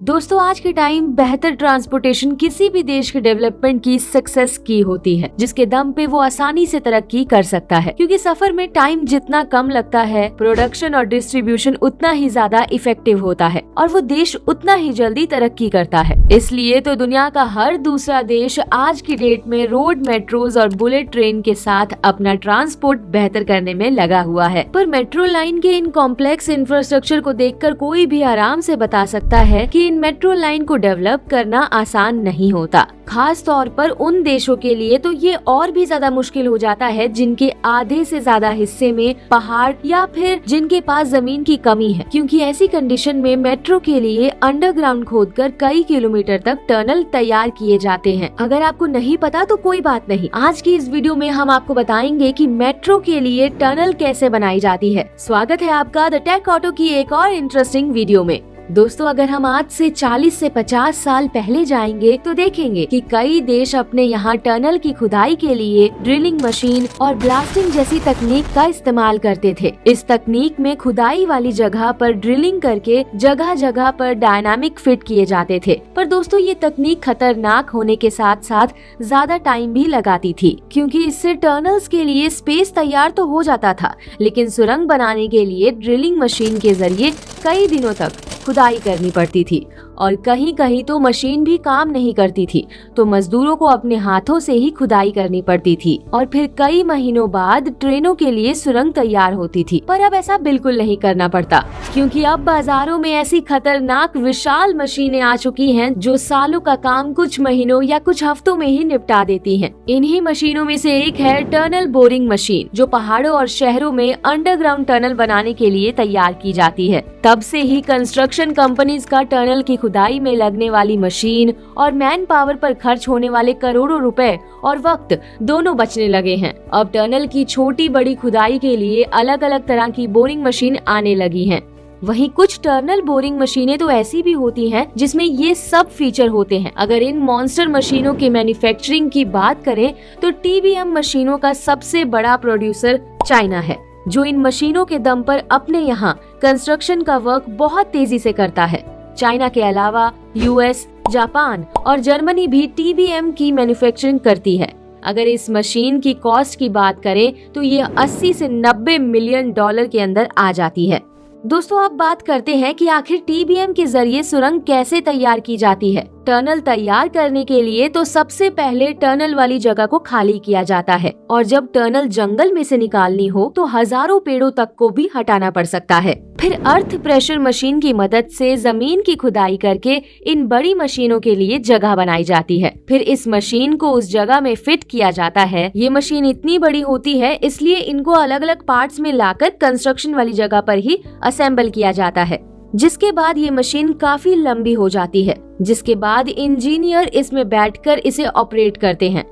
दोस्तों, आज के टाइम बेहतर ट्रांसपोर्टेशन किसी भी देश के डेवलपमेंट की सक्सेस की होती है, जिसके दम पे वो आसानी से तरक्की कर सकता है। क्योंकि सफर में टाइम जितना कम लगता है, प्रोडक्शन और डिस्ट्रीब्यूशन उतना ही ज्यादा इफेक्टिव होता है और वो देश उतना ही जल्दी तरक्की करता है। इसलिए तो दुनिया का हर दूसरा देश आज की डेट में रोड, मेट्रोज और बुलेट ट्रेन के साथ अपना ट्रांसपोर्ट बेहतर करने में लगा हुआ है। पर मेट्रो लाइन के इन कॉम्प्लेक्स इंफ्रास्ट्रक्चर को देखकर कोई भी आराम से बता सकता है कि इन मेट्रो लाइन को डेवलप करना आसान नहीं होता। खास तौर पर उन देशों के लिए तो ये और भी ज्यादा मुश्किल हो जाता है जिनके आधे से ज्यादा हिस्से में पहाड़ या फिर जिनके पास जमीन की कमी है, क्योंकि ऐसी कंडीशन में मेट्रो के लिए अंडरग्राउंड खोदकर कई किलोमीटर तक टनल तैयार किए जाते हैं। अगर आपको नहीं पता तो कोई बात नहीं, आज की इस वीडियो में हम आपको बताएंगे कि मेट्रो के लिए टनल कैसे बनाई जाती है। स्वागत है आपका द टेक ऑटो की एक और इंटरेस्टिंग वीडियो में। दोस्तों, अगर हम आज से 40 से 50 साल पहले जाएंगे तो देखेंगे कि कई देश अपने यहाँ टनल की खुदाई के लिए ड्रिलिंग मशीन और ब्लास्टिंग जैसी तकनीक का इस्तेमाल करते थे। इस तकनीक में खुदाई वाली जगह पर ड्रिलिंग करके जगह जगह पर डायनामिक फिट किए जाते थे। पर दोस्तों, ये तकनीक खतरनाक होने के साथ साथ ज्यादा टाइम भी लगाती थी, क्योंकि इससे टनल्स के लिए स्पेस तैयार तो हो जाता था, लेकिन सुरंग बनाने के लिए ड्रिलिंग मशीन के जरिए कई दिनों तक खुदाई करनी पड़ती थी और कहीं कहीं तो मशीन भी काम नहीं करती थी, तो मजदूरों को अपने हाथों से ही खुदाई करनी पड़ती थी और फिर कई महीनों बाद ट्रेनों के लिए सुरंग तैयार होती थी। पर अब ऐसा बिल्कुल नहीं करना पड़ता, क्योंकि अब बाजारों में ऐसी खतरनाक विशाल मशीनें आ चुकी हैं जो सालों का काम कुछ महीनों या कुछ हफ्तों में ही निपटा देती हैं। इन्हीं मशीनों में से एक है टनल बोरिंग मशीन, जो पहाड़ों और शहरों में अंडरग्राउंड टनल बनाने के लिए तैयार की जाती है। तब से ही कंस्ट्रक्शन कंपनीज का टनल की खुदाई में लगने वाली मशीन और मैन पावर पर खर्च होने वाले करोड़ों रुपए और वक्त दोनों बचने लगे हैं। अब टनल की छोटी बड़ी खुदाई के लिए अलग अलग तरह की बोरिंग मशीन आने लगी हैं। वहीं कुछ टनल बोरिंग मशीनें तो ऐसी भी होती हैं जिसमें ये सब फीचर होते हैं। अगर इन मॉन्स्टर मशीनों के मैन्युफैक्चरिंग की बात करें तो TBM मशीनों का सबसे बड़ा प्रोड्यूसर चाइना है, जो इन मशीनों के दम पर अपने यहाँ कंस्ट्रक्शन का वर्क बहुत तेजी से करता है। चाइना के अलावा US, जापान और जर्मनी भी TBM की मैन्युफैक्चरिंग करती है। अगर इस मशीन की कॉस्ट की बात करें तो ये 80 से 90 मिलियन डॉलर के अंदर आ जाती है। दोस्तों, अब बात करते हैं कि आखिर TBM के जरिए सुरंग कैसे तैयार की जाती है। टनल तैयार करने के लिए तो सबसे पहले टनल वाली जगह को खाली किया जाता है और जब टनल जंगल में से निकालनी हो तो हजारों पेड़ों तक को भी हटाना पड़ सकता है। फिर अर्थ प्रेशर मशीन की मदद से जमीन की खुदाई करके इन बड़ी मशीनों के लिए जगह बनाई जाती है। फिर इस मशीन को उस जगह में फिट किया जाता है। ये मशीन इतनी बड़ी होती है, इसलिए इनको अलग अलग पार्ट्स में लाकर कंस्ट्रक्शन वाली जगह पर ही असेंबल किया जाता है, जिसके बाद ये मशीन काफी लंबी हो जाती है, जिसके बाद इंजीनियर इसमें बैठकर इसे ऑपरेट करते हैं।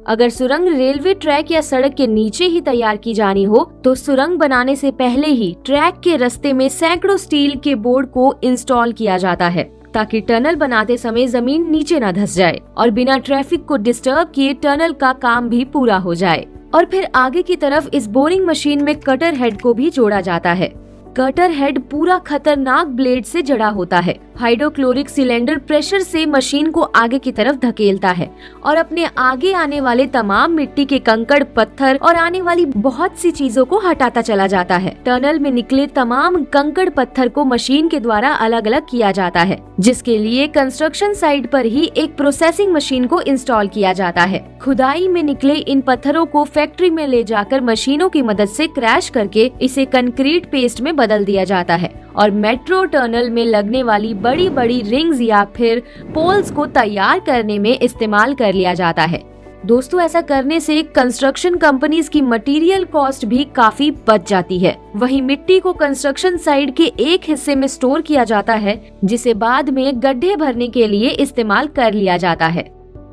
अगर सुरंग रेलवे ट्रैक या सड़क के नीचे ही तैयार की जानी हो तो सुरंग बनाने से पहले ही ट्रैक के रास्ते में सैकड़ों स्टील के बोर्ड को इंस्टॉल किया जाता है, ताकि टनल बनाते समय जमीन नीचे न धंस जाए और बिना ट्रैफिक को डिस्टर्ब किए टनल का काम भी पूरा हो जाए। और फिर आगे की तरफ इस बोरिंग मशीन में कटर हेड को भी जोड़ा जाता है। कटर हेड पूरा खतरनाक ब्लेड से जड़ा होता है। हाइड्रोक्लोरिक सिलेंडर प्रेशर से मशीन को आगे की तरफ धकेलता है और अपने आगे आने वाले तमाम मिट्टी के कंकड़, पत्थर और आने वाली बहुत सी चीजों को हटाता चला जाता है। टनल में निकले तमाम कंकड़ पत्थर को मशीन के द्वारा अलग अलग किया जाता है, जिसके लिए कंस्ट्रक्शन साइट पर ही एक प्रोसेसिंग मशीन को इंस्टॉल किया जाता है। खुदाई में निकले इन पत्थरों को फैक्ट्री में ले जाकर मशीनों की मदद से क्रैश करके इसे कंक्रीट पेस्ट में बदल दिया जाता है और मेट्रो टनल में लगने वाली बड़ी बड़ी रिंग्स या फिर पोल्स को तैयार करने में इस्तेमाल कर लिया जाता है। दोस्तों, ऐसा करने से कंस्ट्रक्शन कंपनीज की मटेरियल कॉस्ट भी काफी बच जाती है। वहीं मिट्टी को कंस्ट्रक्शन साइट के एक हिस्से में स्टोर किया जाता है, जिसे बाद में गड्ढे भरने के लिए इस्तेमाल कर लिया जाता है।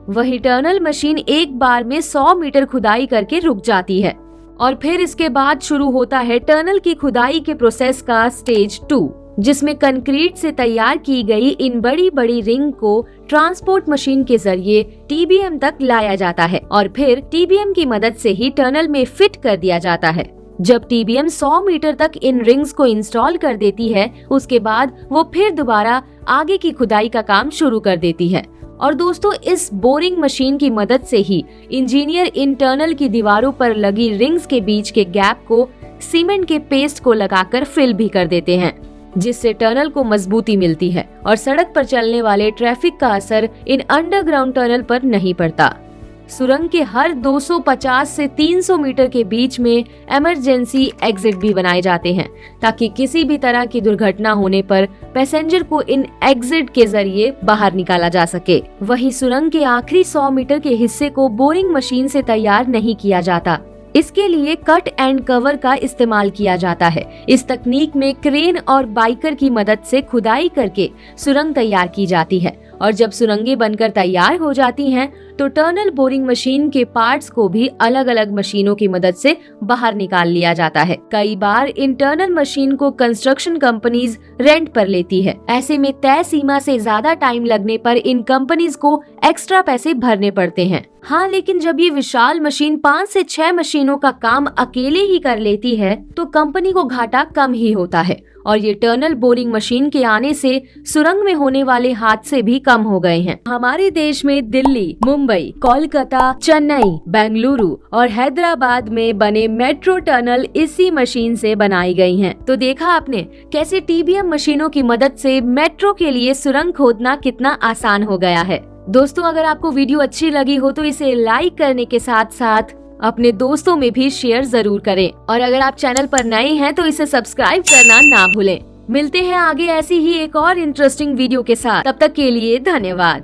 वहीं टनल मशीन एक बार में 100 मीटर खुदाई करके रुक जाती है और फिर इसके बाद शुरू होता है टनल की खुदाई के प्रोसेस का स्टेज 2, जिसमें कंक्रीट से तैयार की गई इन बड़ी बड़ी रिंग को ट्रांसपोर्ट मशीन के जरिए TBM तक लाया जाता है और फिर TBM की मदद से ही टनल में फिट कर दिया जाता है। जब टीबीएम 100 मीटर तक इन रिंग्स को इंस्टॉल कर देती है, उसके बाद वो फिर दोबारा आगे की खुदाई का काम शुरू कर देती है। और दोस्तों, इस बोरिंग मशीन की मदद से ही इंजीनियर इन टनल की दीवारों पर लगी रिंग्स के बीच के गैप को सीमेंट के पेस्ट को लगाकर फिल भी कर देते हैं, जिससे टनल को मजबूती मिलती है और सड़क पर चलने वाले ट्रैफिक का असर इन अंडरग्राउंड टनल पर नहीं पड़ता। सुरंग के हर 250 से 300 मीटर के बीच में इमरजेंसी एग्जिट भी बनाए जाते हैं, ताकि किसी भी तरह की दुर्घटना होने पर पैसेंजर को इन एग्जिट के जरिए बाहर निकाला जा सके। वहीं सुरंग के आखिरी 100 मीटर के हिस्से को बोरिंग मशीन से तैयार नहीं किया जाता। इसके लिए कट एंड कवर का इस्तेमाल किया जाता है। इस तकनीक में क्रेन और बाइकर की मदद से खुदाई करके सुरंग तैयार की जाती है, और जब सुरंगें बनकर तैयार हो जाती हैं, तो टनल बोरिंग मशीन के पार्ट्स को भी अलग अलग मशीनों की मदद से बाहर निकाल लिया जाता है। कई बार इन टनल मशीन को कंस्ट्रक्शन कंपनीज रेंट पर लेती है। ऐसे में तय सीमा से ज्यादा टाइम लगने पर इन कंपनीज को एक्स्ट्रा पैसे भरने पड़ते हैं। हाँ, लेकिन जब ये विशाल मशीन 5 से 6 मशीनों का काम अकेले ही कर लेती है, तो कंपनी को घाटा कम ही होता है। और ये टनल बोरिंग मशीन के आने से सुरंग में होने वाले हादसे भी कम हो गए हैं। हमारे देश में दिल्ली, मुंबई, कोलकाता, चेन्नई, बेंगलुरु और हैदराबाद में बने मेट्रो टनल इसी मशीन से बनाई गई हैं। तो देखा आपने कैसे टीबीएम मशीनों की मदद से मेट्रो के लिए सुरंग खोदना कितना आसान हो गया है। दोस्तों, अगर आपको वीडियो अच्छी लगी हो तो इसे लाइक करने के साथ साथ अपने दोस्तों में भी शेयर जरूर करें, और अगर आप चैनल पर नए हैं तो इसे सब्सक्राइब करना ना भूलें। मिलते हैं आगे ऐसी ही एक और इंटरेस्टिंग वीडियो के साथ। तब तक के लिए धन्यवाद।